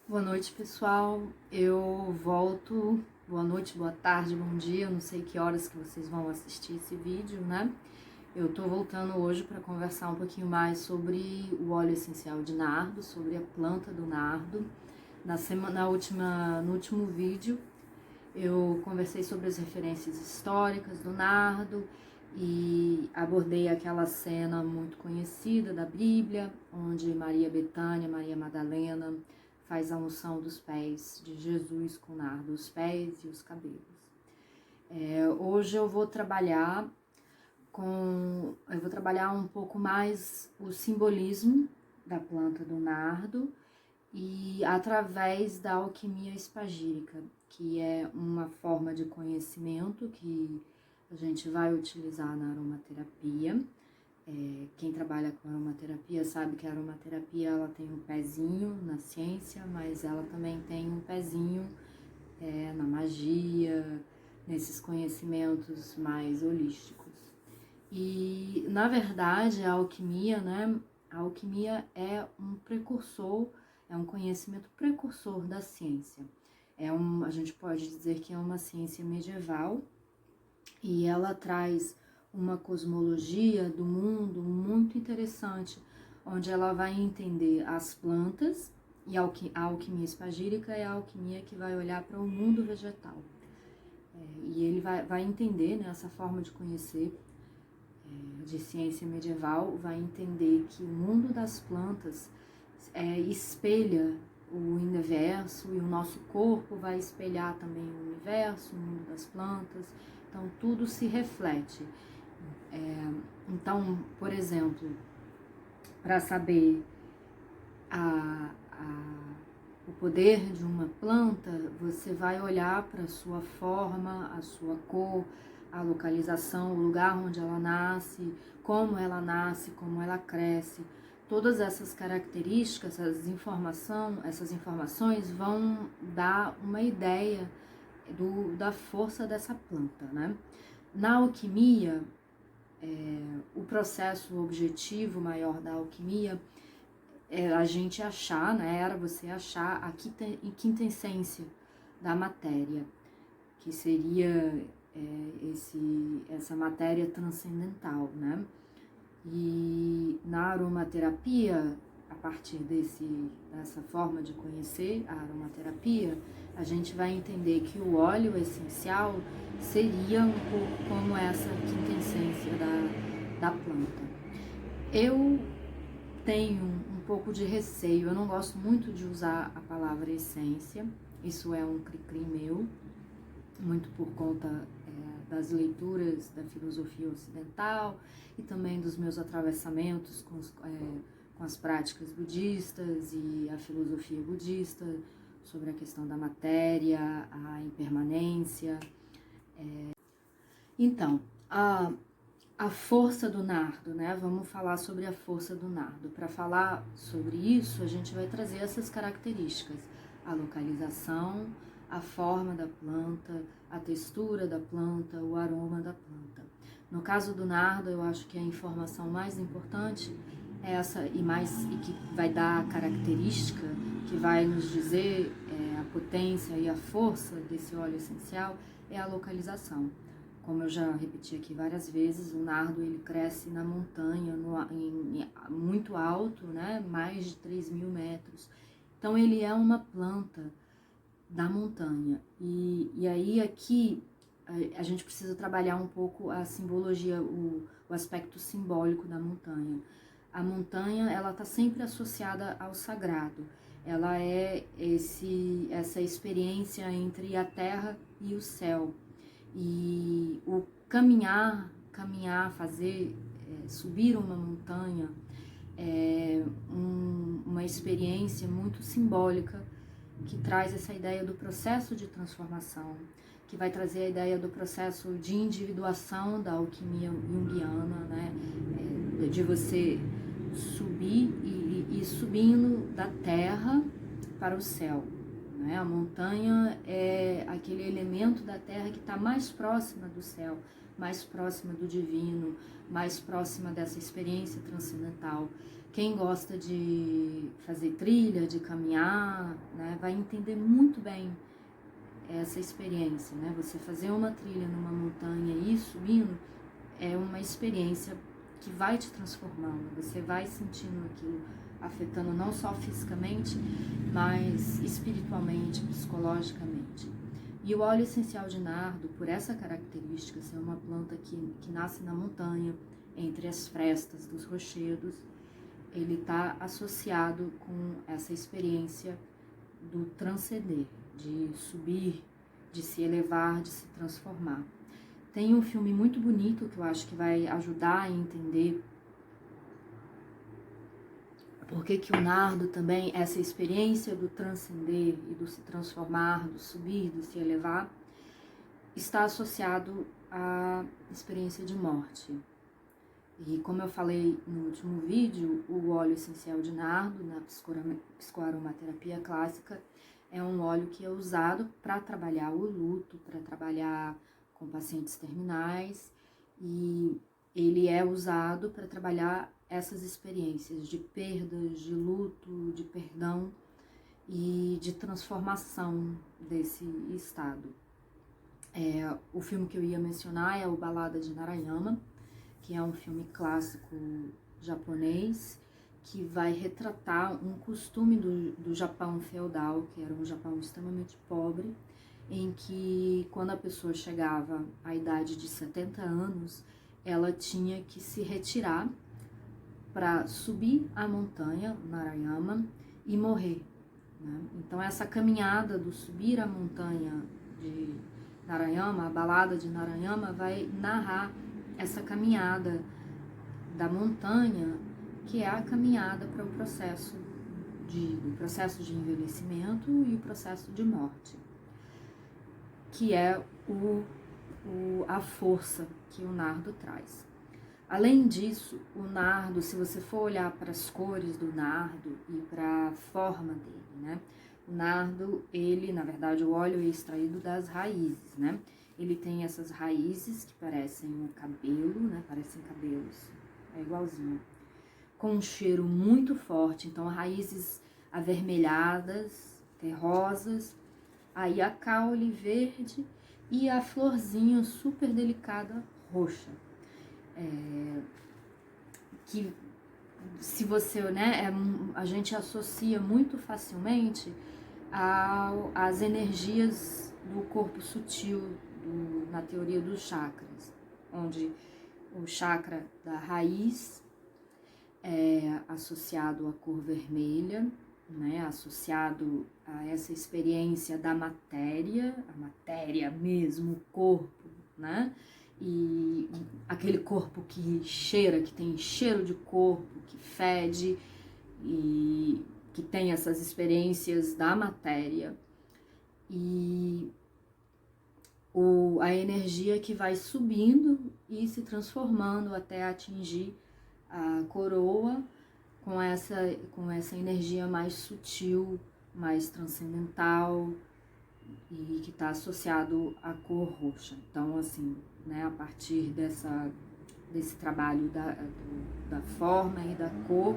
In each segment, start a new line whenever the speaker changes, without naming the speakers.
Boa noite, pessoal. Eu volto. Boa noite, boa tarde, bom dia. Não sei que horas que vocês vão assistir esse vídeo, né? Eu tô voltando hoje para conversar um pouquinho mais sobre o óleo essencial de nardo, sobre a planta do nardo. No último vídeo, eu conversei sobre as referências históricas do nardo e abordei aquela cena muito conhecida da Bíblia, onde Maria Bethânia, Maria Madalena, faz a unção dos pés de Jesus com nardo, os pés e os cabelos. Hoje eu vou trabalhar um pouco mais o simbolismo da planta do nardo e através da alquimia espagírica, que é uma forma de conhecimento que a gente vai utilizar na aromaterapia. Quem trabalha com aromaterapia sabe que a aromaterapia ela tem um pezinho na ciência, mas ela também tem um pezinho na magia, nesses conhecimentos mais holísticos. E, na verdade, a alquimia, né? A alquimia é um precursor, é um conhecimento precursor da ciência. A gente pode dizer que é uma ciência medieval e ela traz uma cosmologia do mundo muito interessante, onde ela vai entender as plantas, e a alquimia espagírica é a alquimia que vai olhar para o mundo vegetal. E ele vai entender, né, essa forma de conhecer de ciência medieval, vai entender que o mundo das plantas espelha o universo e o nosso corpo vai espelhar também o universo, o mundo das plantas, então tudo se reflete. Então, por exemplo, para saber o poder de uma planta, você vai olhar para a sua forma, a sua cor, a localização, o lugar onde ela nasce, como ela cresce. Todas essas características, essas informações vão dar uma ideia da força dessa planta, né? Na alquimia, o processo, o objetivo maior da alquimia é a gente achar, né? Era você achar a quinta essência da matéria, que seria essa matéria transcendental, né? E na aromaterapia, a partir dessa forma de conhecer a aromaterapia, a gente vai entender que o óleo essencial seria um pouco como essa quinta essência da planta. Eu tenho um pouco de receio, eu não gosto muito de usar a palavra essência, isso é um cri-cri meu, muito por conta das leituras da filosofia ocidental e também dos meus atravessamentos com as práticas budistas e a filosofia budista sobre a questão da matéria, a impermanência. Então, a força do nardo, né? Vamos falar sobre a força do nardo. Para falar sobre isso, a gente vai trazer essas características: a localização, a forma da planta, a textura da planta, o aroma da planta. No caso do nardo, eu acho que a informação mais importante é essa e que vai dar a característica, que vai nos dizer a potência e a força desse óleo essencial, é a localização. Como eu já repeti aqui várias vezes, o nardo ele cresce na montanha, muito alto, né? Mais de 3.000 metros. Então ele é uma planta da montanha. E aí aqui a gente precisa trabalhar um pouco a simbologia, o aspecto simbólico da montanha. A montanha, ela está sempre associada ao sagrado. Ela é essa experiência entre a terra e o céu. E o caminhar, subir uma montanha é uma experiência muito simbólica que traz essa ideia do processo de transformação, que vai trazer a ideia do processo de individuação da alquimia junguiana, né? De você subir e subindo da terra para o céu. né? A montanha é aquele elemento da terra que está mais próxima do céu, mais próxima do divino, mais próxima dessa experiência transcendental. Quem gosta de fazer trilha, de caminhar, né, vai entender muito bem essa experiência, né? Você fazer uma trilha numa montanha e ir subindo é uma experiência que vai te transformando, você vai sentindo aquilo afetando não só fisicamente, mas espiritualmente, psicologicamente. E o óleo essencial de nardo, por essa característica, ser uma planta que nasce na montanha, entre as frestas dos rochedos, ele está associado com essa experiência do transcender, de subir, de se elevar, de se transformar. Tem um filme muito bonito que eu acho que vai ajudar a entender por que o nardo também, essa experiência do transcender e do se transformar, do subir, do se elevar, está associado à experiência de morte. E como eu falei no último vídeo, o óleo essencial de nardo, na psicoaromaterapia clássica, é um óleo que é usado para trabalhar o luto, para trabalhar com pacientes terminais, e ele é usado para trabalhar essas experiências de perdas, de luto, de perdão e de transformação desse estado. O filme que eu ia mencionar é o Balada de Narayama, que é um filme clássico japonês, que vai retratar um costume do Japão feudal, que era um Japão extremamente pobre, em que quando a pessoa chegava à idade de 70 anos, ela tinha que se retirar para subir a montanha, Narayama, e morrer, né? Então essa caminhada do subir a montanha de Narayama, a balada de Narayama, vai narrar essa caminhada da montanha, que é a caminhada para o processo de envelhecimento e o processo de morte, que é a força que o nardo traz. Além disso, o nardo, se você for olhar para as cores do nardo e para a forma dele, né? O nardo, ele, na verdade, o óleo é extraído das raízes, né? Ele tem essas raízes que parecem um cabelo, né? Parecem cabelos, é igualzinho. Com um cheiro muito forte, então raízes avermelhadas, terrosas, aí a caule verde e a florzinha super delicada roxa. Que se você, né, a gente associa muito facilmente às energias do corpo sutil, na teoria dos chakras, onde o chakra da raiz é associado à cor vermelha, né, associado a essa experiência da matéria, a matéria mesmo, o corpo, né, e aquele corpo que cheira, que tem cheiro de corpo, que fede e que tem essas experiências da matéria, e a energia que vai subindo e se transformando até atingir a coroa com essa energia mais sutil, mais transcendental e que está associado à cor roxa. Então, assim, né, a partir desse trabalho da forma e da cor,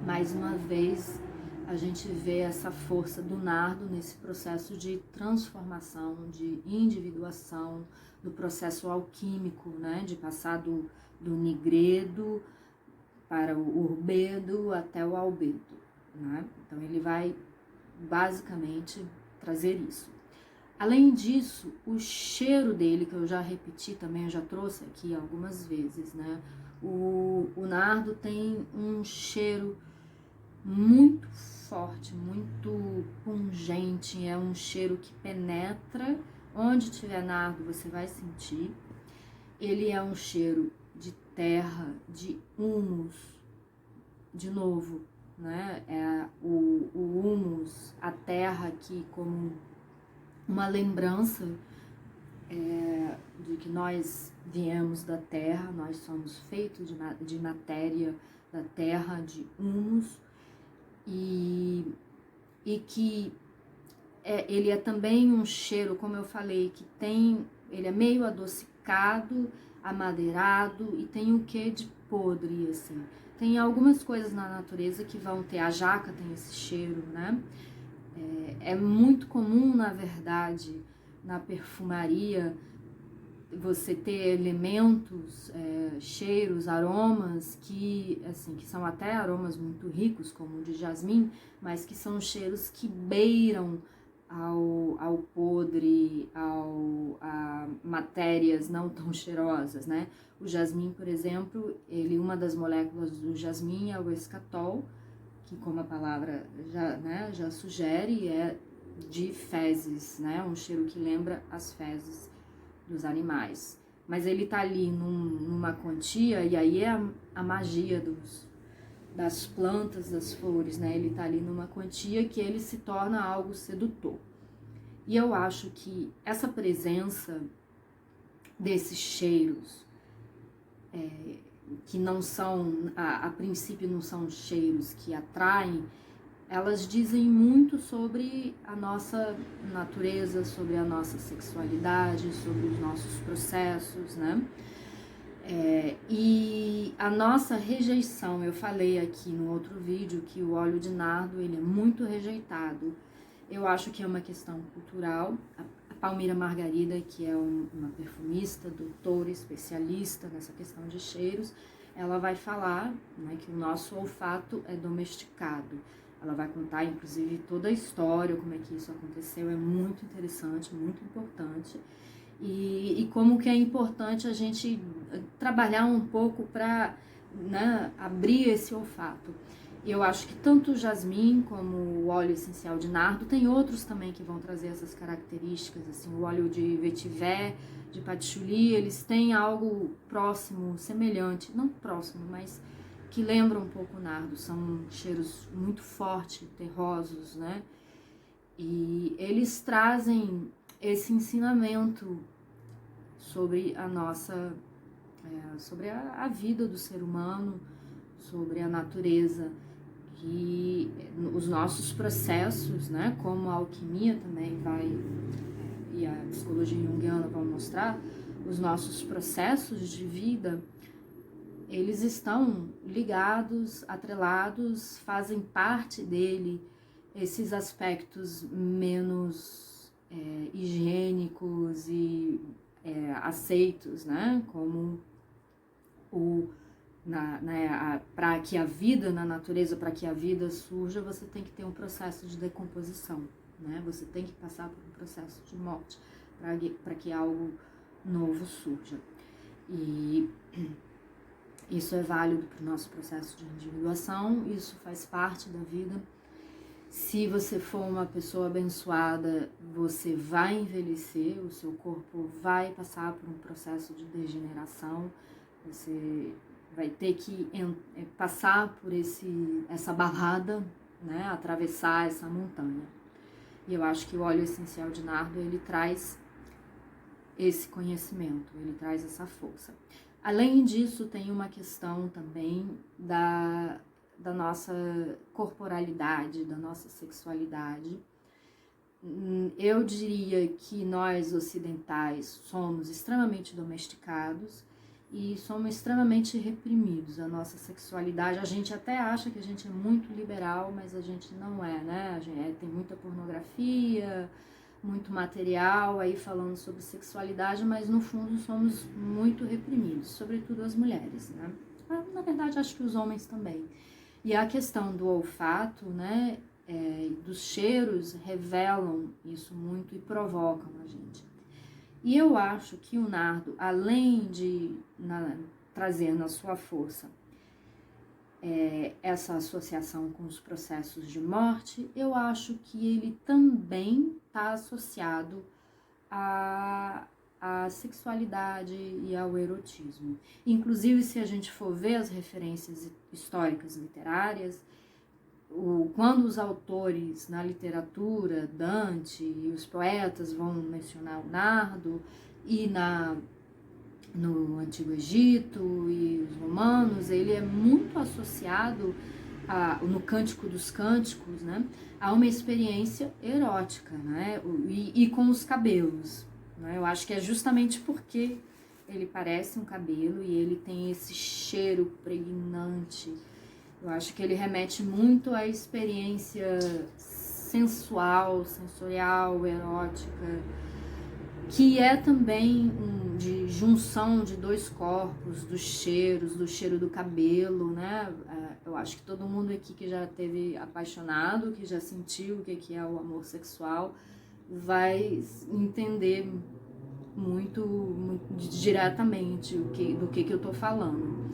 mais uma vez a gente vê essa força do nardo nesse processo de transformação, de individuação, do processo alquímico, né, de passar do nigredo para o urbedo até o albedo, né? Então ele vai basicamente trazer isso. Além disso, o cheiro dele, que eu já repeti também, eu já trouxe aqui algumas vezes, né? O nardo tem um cheiro muito forte, muito pungente, é um cheiro que penetra, onde tiver nardo você vai sentir. Ele é um cheiro de terra, de humus, de novo, né? É o humus, a terra aqui como uma lembrança de que nós viemos da terra, nós somos feitos de matéria da terra, de humus, e que ele é também um cheiro, como eu falei, que ele é meio adocicado, amadeirado e tem o quê de podre, assim. Tem algumas coisas na natureza que vão ter, a jaca tem esse cheiro, né? É muito comum, na verdade, na perfumaria, você ter elementos, cheiros, aromas que, assim, que são até aromas muito ricos, como o de jasmim, mas que são cheiros que beiram ao podre, a matérias não tão cheirosas, né? O jasmim, por exemplo, uma das moléculas do jasmim é o escatol, que, como a palavra já sugere, é de fezes, né? Um cheiro que lembra as fezes dos animais. Mas ele tá ali numa quantia, e aí é a magia das plantas, das flores, né? Ele tá ali numa quantia que ele se torna algo sedutor. E eu acho que essa presença desses cheiros, que não são, a princípio não são cheiros que atraem, elas dizem muito sobre a nossa natureza, sobre a nossa sexualidade, sobre os nossos processos, né? E a nossa rejeição, eu falei aqui no outro vídeo que o óleo de nardo ele é muito rejeitado. Eu acho que é uma questão cultural. A Palmira Margarida, que é uma perfumista, doutora, especialista nessa questão de cheiros, ela vai falar, né, que o nosso olfato é domesticado. Ela vai contar, inclusive, toda a história, como é que isso aconteceu. É muito interessante, muito importante. E como que é importante a gente trabalhar um pouco para, né, abrir esse olfato. Eu acho que tanto o jasmim como o óleo essencial de nardo, tem outros também que vão trazer essas características, assim, o óleo de vetiver, de patchouli, eles têm algo próximo, semelhante, não próximo, mas que lembram um pouco o nardo, são cheiros muito fortes, terrosos, né? E eles trazem esse ensinamento sobre a nossa, sobre a vida do ser humano, sobre a natureza, que os nossos processos, né, como a alquimia também vai, e a psicologia junguiana vão mostrar, os nossos processos de vida, eles estão ligados, atrelados, fazem parte dele, esses aspectos menos higiênicos e aceitos, né, como para que a vida na natureza, para que a vida surja, você tem que ter um processo de decomposição, né? Você tem que passar por um processo de morte para que algo novo surja. E isso é válido para o nosso processo de individuação, isso faz parte da vida. Se você for uma pessoa abençoada, você vai envelhecer, o seu corpo vai passar por um processo de degeneração, você vai ter que passar por essa balada, né, atravessar essa montanha. E eu acho que o óleo essencial de nardo, ele traz esse conhecimento, ele traz essa força. Além disso, tem uma questão também da nossa corporalidade, da nossa sexualidade. Eu diria que nós ocidentais somos extremamente domesticados e somos extremamente reprimidos. A nossa sexualidade, a gente até acha que a gente é muito liberal, mas a gente não é, né? Tem muita pornografia, muito material aí falando sobre sexualidade, mas no fundo somos muito reprimidos, sobretudo as mulheres, né? Na verdade, acho que os homens também. E a questão do olfato, né, dos cheiros, revelam isso muito e provocam a gente. E eu acho que o nardo, além de trazer na sua força essa associação com os processos de morte, eu acho que ele também está associado à sexualidade e ao erotismo. Inclusive, se a gente for ver as referências históricas literárias, quando os autores na literatura, Dante e os poetas vão mencionar o nardo, e no Antigo Egito e os romanos, ele é muito associado no Cântico dos Cânticos, né, há uma experiência erótica, né, e com os cabelos. Né, eu acho que é justamente porque ele parece um cabelo e ele tem esse cheiro pregnante. Eu acho que ele remete muito à experiência sensual, sensorial, erótica, que é também de junção de dois corpos, dos cheiros, do cheiro do cabelo, né? Eu acho que todo mundo aqui que já teve apaixonado, que já sentiu o que é o amor sexual, vai entender muito diretamente do que eu tô falando.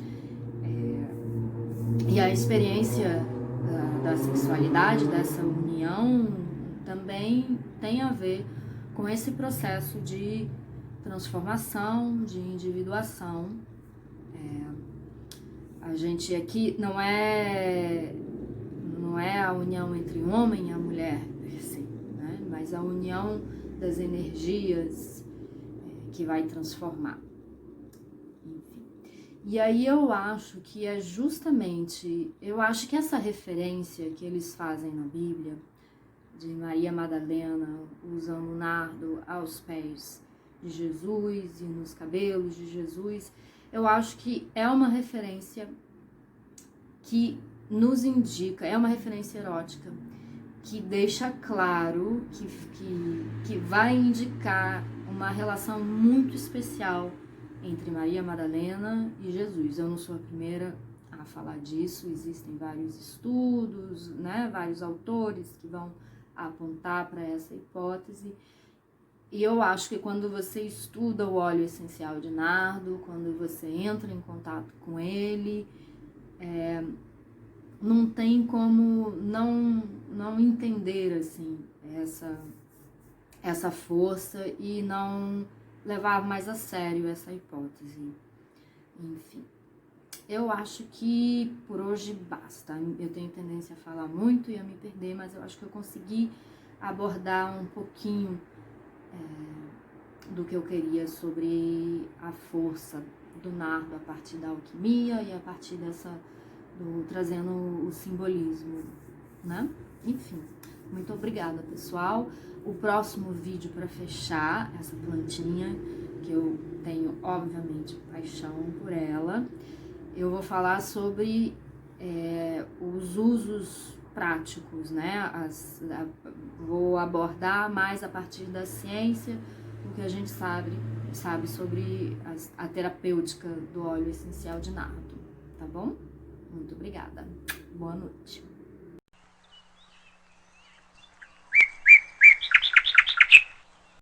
E a experiência da sexualidade, dessa união, também tem a ver com esse processo de transformação, de individuação. A gente aqui não é a união entre o homem e a mulher, né? Mas a união das energias que vai transformar. Enfim. E aí eu acho que é justamente, eu acho que essa referência que eles fazem na Bíblia, de Maria Madalena usando o nardo aos pés de Jesus e nos cabelos de Jesus, eu acho que é uma referência que nos indica, é uma referência erótica, que deixa claro, que vai indicar uma relação muito especial entre Maria Madalena e Jesus. Eu não sou a primeira a falar disso, existem vários estudos, né, vários autores que vão apontar para essa hipótese. E eu acho que quando você estuda o óleo essencial de nardo, quando você entra em contato com ele, não tem como não entender assim essa força e não levar mais a sério essa hipótese. Enfim, eu acho que por hoje basta. Eu tenho tendência a falar muito e a me perder, mas eu acho que eu consegui abordar um pouquinho do que eu queria sobre a força do nardo a partir da alquimia e a partir trazendo o simbolismo, né? Enfim, muito obrigada, pessoal. O próximo vídeo para fechar essa plantinha, que eu tenho, obviamente, paixão por ela, eu vou falar sobre os usos práticos, né? Vou abordar mais a partir da ciência o que a gente sabe sobre a terapêutica do óleo essencial de nardo, tá bom? Muito obrigada. Boa noite.